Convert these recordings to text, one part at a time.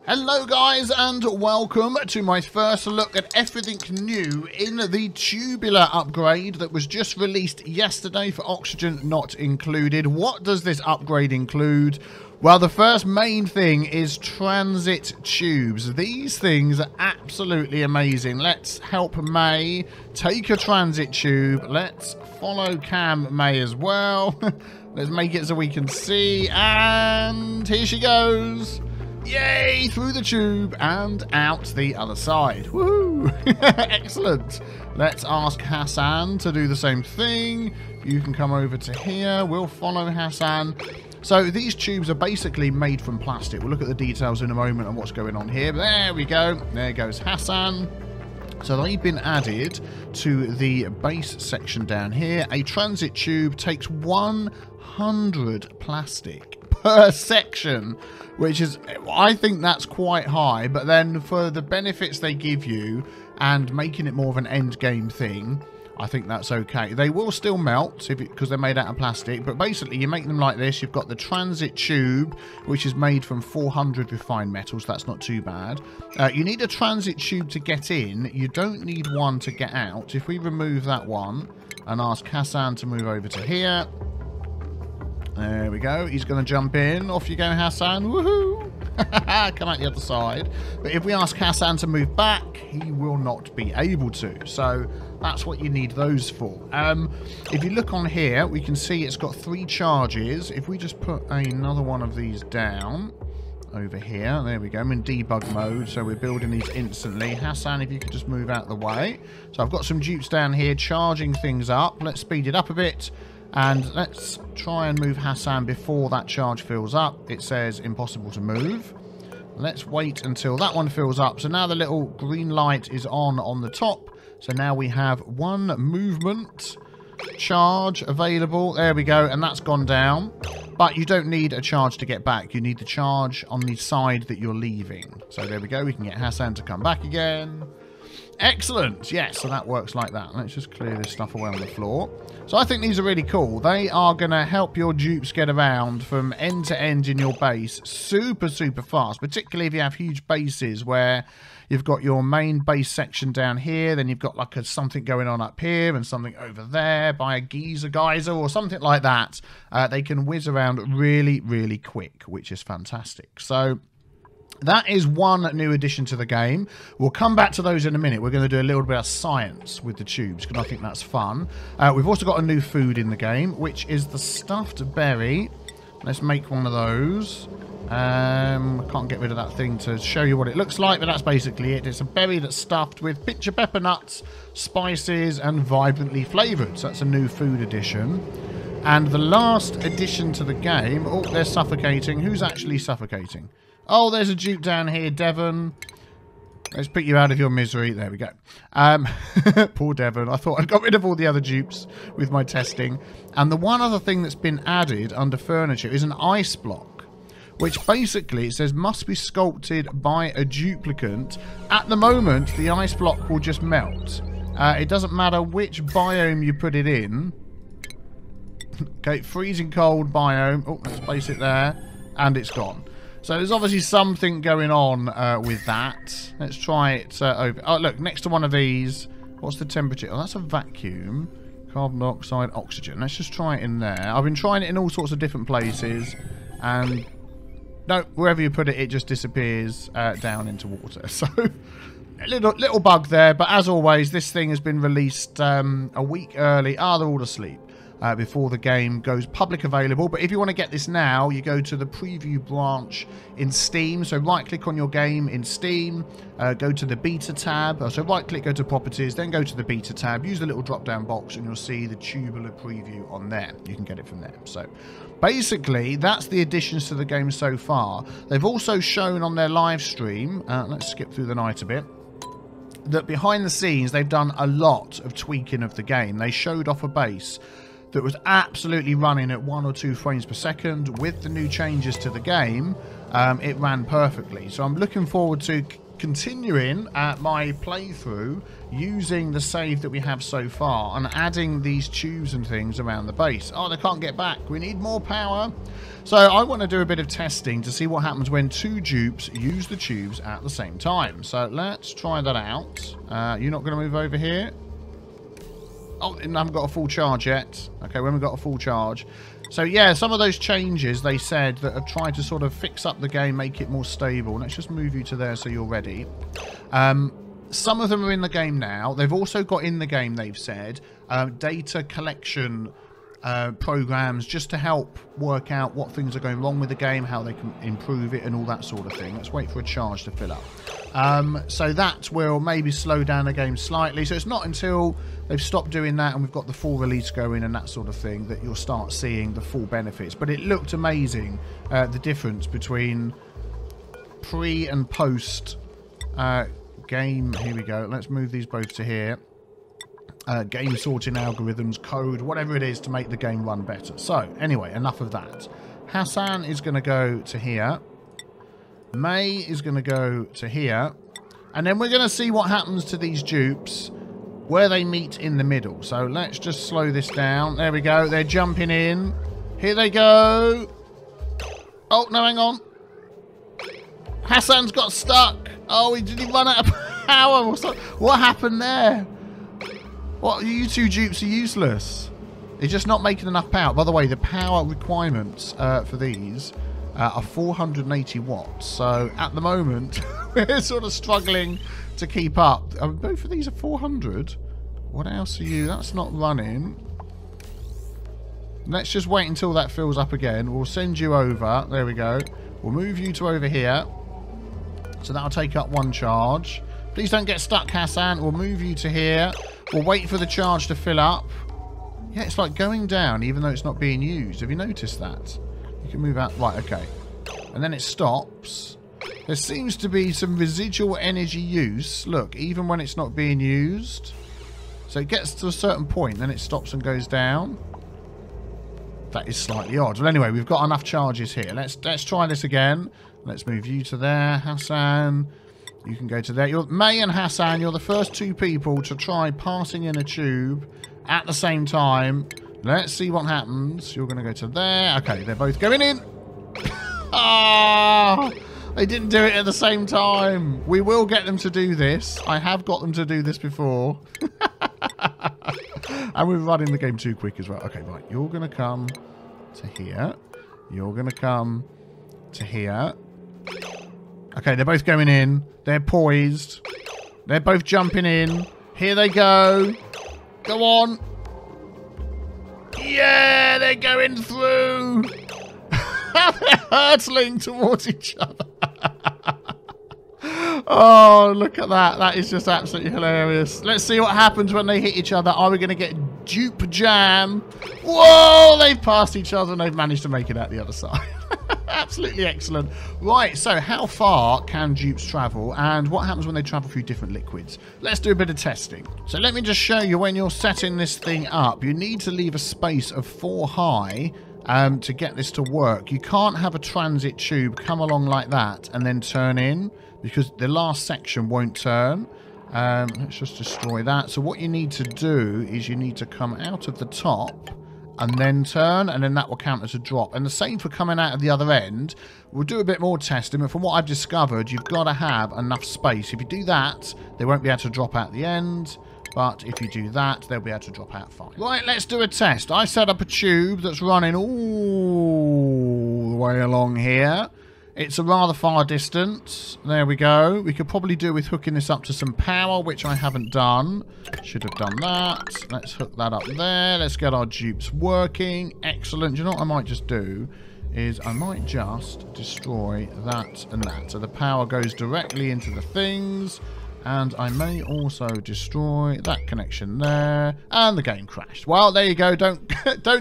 Hello guys and welcome to my first look at everything new in the Tubular upgrade that was just released yesterday for oxygen not included. What does this upgrade include? Well, the first main thing is transit tubes. These things are absolutely amazing. Let's help May take a transit tube. Let's follow Cam May as well. Let's make it so we can see, and here she goes. Yay! Through the tube and out the other side. Woohoo! Excellent. Let's ask Hassan to do the same thing. You can come over to here. We'll follow Hassan. So these tubes are basically made from plastic. We'll look at the details in a moment on what's going on here. There we go. There goes Hassan. So they've been added to the base section down here. A transit tube takes 100 plastic per section, which is, I think that's quite high, but then for the benefits they give you and making it more of an end game thing, I think that's okay. They will still melt because they're made out of plastic, but basically you make them like this. You've got the transit tube, which is made from 400 refined metals. That's not too bad. You need a transit tube to get in. You don't need one to get out. If we remove that one and ask Hassan to move over to here. There we go. He's going to jump in. Off you go, Hassan. Woohoo! Come out the other side. But if we ask Hassan to move back, he will not be able to. So that's what you need those for. If you look on here, we can see it's got 3 charges. If we just put another one of these down over here. There we go. I'm in debug mode, so we're building these instantly. Hassan, if you could just move out of the way. So I've got some dupes down here charging things up. Let's speed it up a bit. And let's try and move Hassan before that charge fills up. It says impossible to move. Let's wait until that one fills up. So now the little green light is on the top. So now we have 1 movement charge available. There we go. And that's gone down. But you don't need a charge to get back. You need the charge on the side that you're leaving. So there we go. We can get Hassan to come back again. Excellent. Yes, so that works like that. Let's just clear this stuff away on the floor. So I think these are really cool. They are going to help your dupes get around from end to end in your base super, super fast, particularly if you have huge bases where you've got your main base section down here, then you've got like something going on up here and something over there by a geyser or something like that. They can whiz around really, really quick, which is fantastic. So that is one new addition to the game. We'll come back to those in a minute. We're going to do a little bit of science with the tubes because I think that's fun. We've also got a new food in the game, which is the stuffed berry. Let's make one of those. I can't get rid of that thing to show you what it looks like, but that's basically it. It's a berry that's stuffed with picture pepper nuts, spices, and vibrantly flavoured. So that's a new food addition. And the last addition to the game... Oh, they're suffocating. Who's actually suffocating? Oh, there's a dupe down here, Devon. Let's put you out of your misery. There we go. Poor Devon. I thought I'd got rid of all the other dupes with my testing. And the one other thing that's been added under furniture is an ice block, which basically it says must be sculpted by a duplicant. At the moment, the ice block will just melt. It doesn't matter which biome you put it in. Okay, freezing cold biome. Oh, let's place it there. And it's gone. So there's obviously something going on with that. Let's try it over. Oh, look, next to one of these. What's the temperature? Oh, that's a vacuum. Carbon dioxide, oxygen. Let's just try it in there. I've been trying it in all sorts of different places. And no, wherever you put it, it just disappears down into water. So a little bug there. But as always, this thing has been released a week early. Ah, they're all asleep. Before the game goes public available. But if you want to get this now, you go to the preview branch in Steam. So right click on your game in Steam, go to the beta tab. So right click, go to properties, then go to the beta tab, use the little drop down box and you'll see the Tubular preview on there. You can get it from there. So basically that's the additions to the game so far. They've also shown on their live stream, let's skip through the night a bit, that behind the scenes they've done a lot of tweaking of the game. They showed off a base that was absolutely running at 1 or 2 frames per second. With the new changes to the game, it ran perfectly. So I'm looking forward to continuing my playthrough using the save that we have so far and adding these tubes and things around the base. Oh, they can't get back. We need more power. So I want to do a bit of testing to see what happens when 2 dupes use the tubes at the same time. So let's try that out. You're not going to move over here? Oh, I haven't got a full charge yet. Okay, when we've got a full charge. So yeah, some of those changes they said that have tried to sort of fix up the game, make it more stable. Let's just move you to there so you're ready. Some of them are in the game now. They've also got in the game, they've said, data collection programs just to help work out what things are going wrong with the game, how they can improve it and all that sort of thing. Let's wait for a charge to fill up. So that will maybe slow down the game slightly. So it's not until they've stopped doing that and we've got the full release going and that sort of thing that you'll start seeing the full benefits. But it looked amazing, the difference between pre and post game. Here we go. Let's move these both to here. Game sorting algorithms, code, whatever it is to make the game run better. So anyway, enough of that. Hassan is going to go to here. May is going to go to here. And then we're going to see what happens to these dupes where they meet in the middle. So let's just slow this down. There we go. They're jumping in. Here they go. Oh, no, hang on. Hassan's got stuck. Oh, did he run out of power or something? What happened there? What, you 2 dupes are useless. They're just not making enough power. By the way, the power requirements for these are 480 watts. So at the moment, we're sort of struggling to keep up. Both of these are 400. What else are you? That's not running. Let's just wait until that fills up again. We'll send you over. There we go. We'll move you to over here. So that'll take up 1 charge. Please don't get stuck, Hassan. We'll move you to here. We'll wait for the charge to fill up. Yeah, it's like going down even though it's not being used. Have you noticed that? You can move out. Right, okay. And then it stops. There seems to be some residual energy use. Look, even when it's not being used. So it gets to a certain point, then it stops and goes down. That is slightly odd. Well, anyway, we've got enough charges here. Let's try this again. Let's move you to there, Hassan. You can go to there. May and Hassan, you're the first 2 people to try passing in a tube at the same time. Let's see what happens. You're going to go to there. Okay, they're both going in. Ah, they didn't do it at the same time. We will get them to do this. I have got them to do this before. And we're running the game too quick as well. Okay, right. You're going to come to here. You're going to come to here. Okay, they're both going in. They're poised. They're both jumping in. Here they go. Go on. Yeah, they're going through. They're hurtling towards each other. Oh, look at that. That is just absolutely hilarious. Let's see what happens when they hit each other. Are we going to get dupe jam? Whoa, they've passed each other and they've managed to make it out the other side. Absolutely excellent. Right, so how far can dupes travel and what happens when they travel through different liquids? Let's do a bit of testing. So let me just show you when you're setting this thing up. You need to leave a space of 4 high to get this to work. You can't have a transit tube come along like that and then turn in because the last section won't turn. Let's just destroy that. So what you need to do is you need to come out of the top and then turn, and then that will count as a drop. And the same for coming out of the other end. We'll do a bit more testing, but from what I've discovered, you've got to have enough space. If you do that, they won't be able to drop out the end, but if you do that, they'll be able to drop out fine. Right, let's do a test. I set up a tube that's running all the way along here. It's a rather far distance. There we go. We could probably do with hooking this up to some power, which I haven't done. Should have done that. Let's hook that up there. Let's get our dupes working. Excellent. Do you know what I might just do? Is I might just destroy that and that. So the power goes directly into the things. And I may also destroy that connection there. And the game crashed. Well, there you go. Don't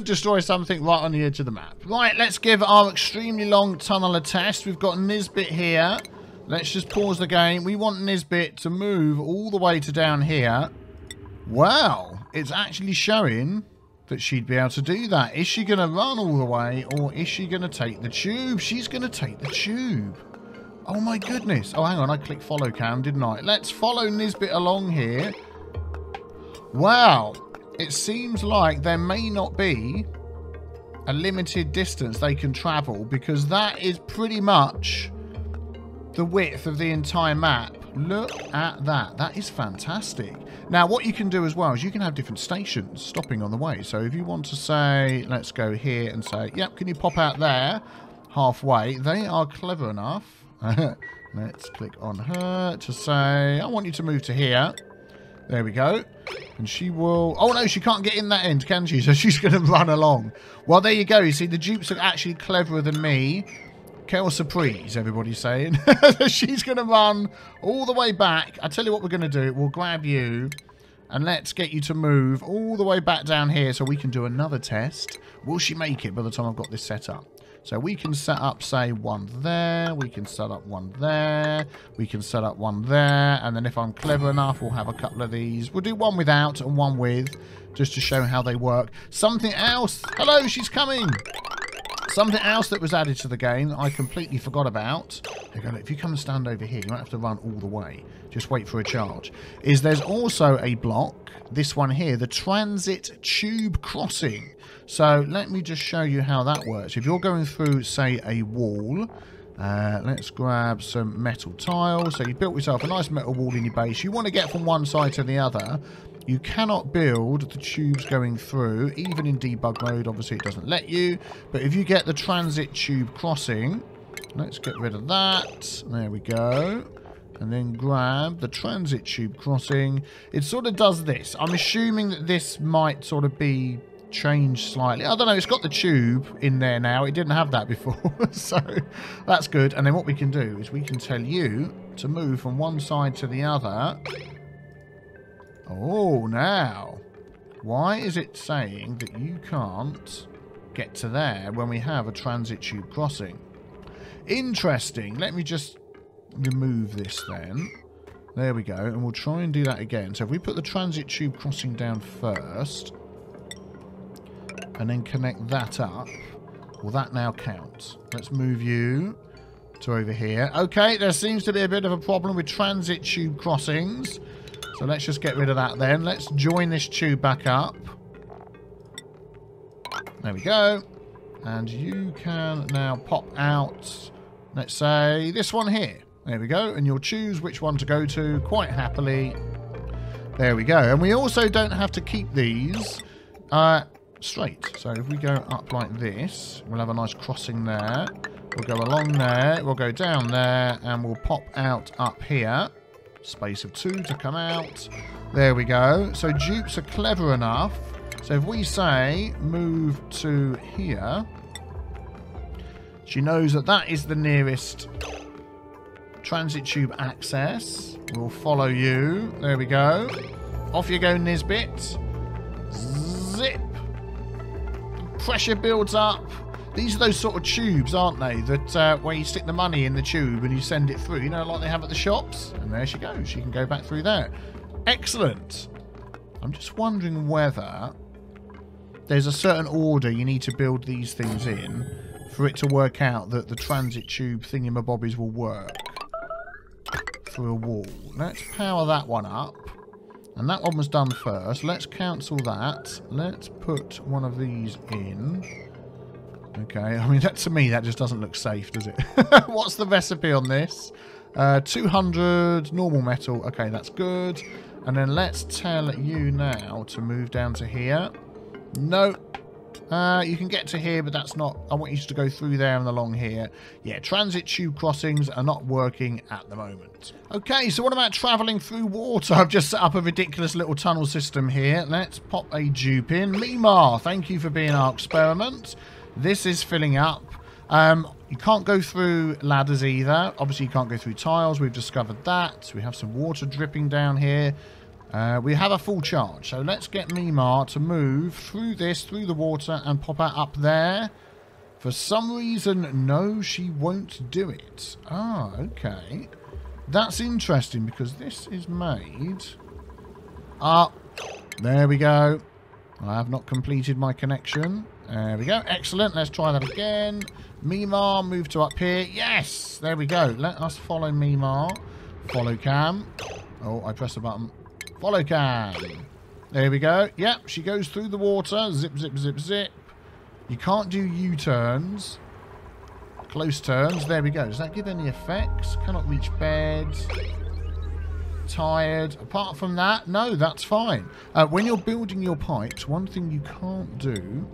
destroy something right on the edge of the map. Right, let's give our extremely long tunnel a test. We've got Nisbet here. Let's just pause the game. We want Nisbet to move all the way to down here. Wow, it's actually showing that she'd be able to do that. Is she going to run all the way or is she going to take the tube? She's going to take the tube. Oh my goodness. Oh, hang on. I clicked follow cam, didn't I? Let's follow Nisbet along here. Wow. It seems like there may not be a limited distance they can travel, because that is pretty much the width of the entire map. Look at that. That is fantastic. Now, what you can do as well is you can have different stations stopping on the way. So if you want to say, let's go here and say, yep, can you pop out there halfway? They are clever enough. Let's click on her to say, I want you to move to here. There we go. And she will... Oh, no, she can't get in that end, can she? So she's going to run along. Well, there you go. You see, the dupes are actually cleverer than me. Quelle surprise, everybody's saying. She's going to run all the way back. I tell you what we're going to do. We'll grab you and let's get you to move all the way back down here so we can do another test. Will she make it by the time I've got this set up? So we can set up, say, one there. We can set up one there. We can set up one there. And then if I'm clever enough, we'll have a couple of these. We'll do one without and one with, just to show how they work. Something else. Hello, she's coming. Something else that was added to the game that I completely forgot about. There you go, look, if you come and stand over here, you won't have to run all the way. Just wait for a charge. Is there's also a block, this one here, the transit tube crossing. So let me just show you how that works. If you're going through, say, a wall, let's grab some metal tiles. So you built yourself a nice metal wall in your base. You want to get from one side to the other. You cannot build the tubes going through, even in debug mode. Obviously, it doesn't let you. But if you get the transit tube crossing, let's get rid of that. There we go. And then grab the transit tube crossing. It sort of does this. I'm assuming that this might sort of be changed slightly. I don't know. It's got the tube in there now. It didn't have that before. So that's good. And then what we can do is we can tell you to move from one side to the other. Oh, now, why is it saying that you can't get to there when we have a transit tube crossing? Interesting. Let me just remove this then. There we go. And we'll try and do that again. So if we put the transit tube crossing down first and then connect that up, will that now count? Let's move you to over here. Okay, there seems to be a bit of a problem with transit tube crossings. So let's just get rid of that then. Let's join this tube back up. There we go. And you can now pop out, let's say, this one here. There we go. And you'll choose which one to go to quite happily. There we go. And we also don't have to keep these straight. So if we go up like this, we'll have a nice crossing there. We'll go along there. We'll go down there. And we'll pop out up here. Space of 2 to come out. There we go. So dupes are clever enough. So if we say move to here, she knows that that is the nearest transit tube access. We'll follow you. There we go. Off you go, Nisbet. Zip. Pressure builds up. These are those sort of tubes, aren't they? That where you stick the money in the tube and you send it through. You know, like they have at the shops. And there she goes. She can go back through there. Excellent. I'm just wondering whether there's a certain order you need to build these things in for it to work out that the transit tube thingamabobbies will work through a wall. Let's power that one up. And that one was done first. Let's cancel that. Let's put one of these in. Okay, I mean, that to me, that just doesn't look safe, does it? What's the recipe on this? 200 normal metal. Okay, that's good. And then let's tell you now to move down to here. No. You can get to here, but that's not... I want you to go through there and along here. Yeah, transit tube crossings are not working at the moment. Okay, so what about travelling through water? I've just set up a ridiculous little tunnel system here. Let's pop a dupe in. Mimar, thank you for being our experiment. This is filling up. You can't go through ladders either. Obviously, you can't go through tiles. We've discovered that. We have some water dripping down here. We have a full charge. So let's get Mimar to move through this, through the water, and pop out up there. For some reason, no, she won't do it. Ah, okay. That's interesting because this is made... Ah, there we go. I have not completed my connection. There we go. Excellent. Let's try that again. Mimar, move to up here. Yes! There we go. Let us follow Mimar. Follow Cam. Oh, I pressed the button. Follow Cam. There we go. Yep, she goes through the water. Zip, zip, zip, zip. You can't do U-turns. Close turns. There we go. Does that give any effects? Cannot reach bed. Tired. Apart from that, no, that's fine. When you're building your pipes, one thing you can't do,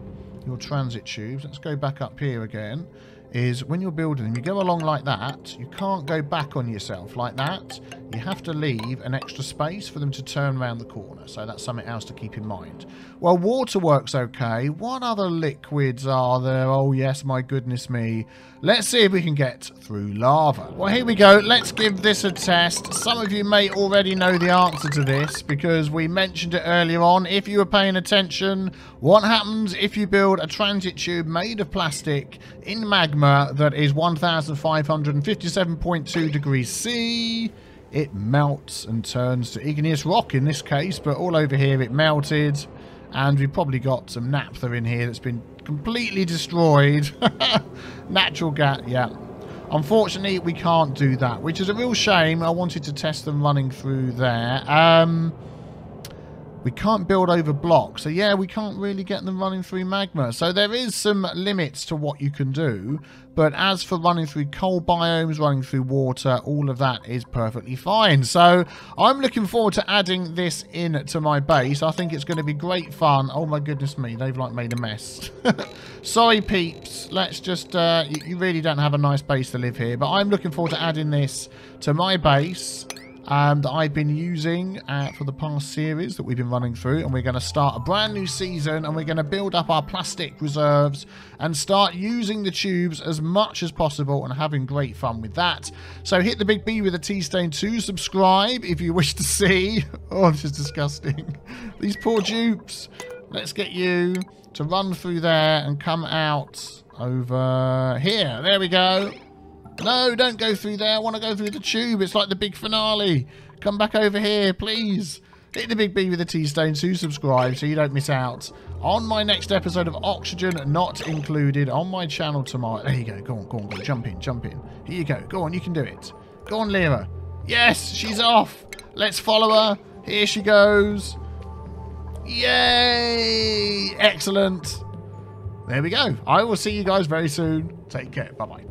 your transit tubes, let's go back up here again, is when you're building them, you go along like that, you can't go back on yourself like that. You have to leave an extra space for them to turn around the corner. So that's something else to keep in mind. Well, water works okay. What other liquids are there? Oh, yes, my goodness me. Let's see if we can get through lava. Well, here we go. Let's give this a test. Some of you may already know the answer to this because we mentioned it earlier on. If you were paying attention, what happens if you build a transit tube made of plastic in magma that is 1557.2 degrees C? It melts and turns to igneous rock in this case, but all over here it melted. And we've probably got some naphtha in here that's been completely destroyed. Natural gas, yeah. Unfortunately, we can't do that, which is a real shame. I wanted to test them running through there. We can't build over blocks. So, yeah, we can't really get them running through magma. So there is some limits to what you can do. But as for running through coal biomes, running through water, all of that is perfectly fine. So I'm looking forward to adding this in to my base. I think it's going to be great fun. Oh, my goodness me. They've, like, made a mess. Sorry, peeps. Let's just... you really don't have a nice base to live here. But I'm looking forward to adding this to my base that I've been using for the past series that we've been running through, and we're going to start a brand new season, and we're going to build up our plastic reserves and start using the tubes as much as possible and having great fun with that. So hit the big B with a T stain to subscribe if you wish to see. Oh, this is disgusting. These poor dupes. Let's get you to run through there and come out over here. There we go. No, don't go through there. I want to go through the tube. It's like the big finale. Come back over here, please. Hit the big B with a T-stone to subscribe so you don't miss out on my next episode of Oxygen Not Included on my channel tomorrow. There you go. Go on, go on, go on. Jump in, jump in. Here you go. Go on, you can do it. Go on, Lyra. Yes, she's off. Let's follow her. Here she goes. Yay! Excellent. There we go. I will see you guys very soon. Take care. Bye-bye.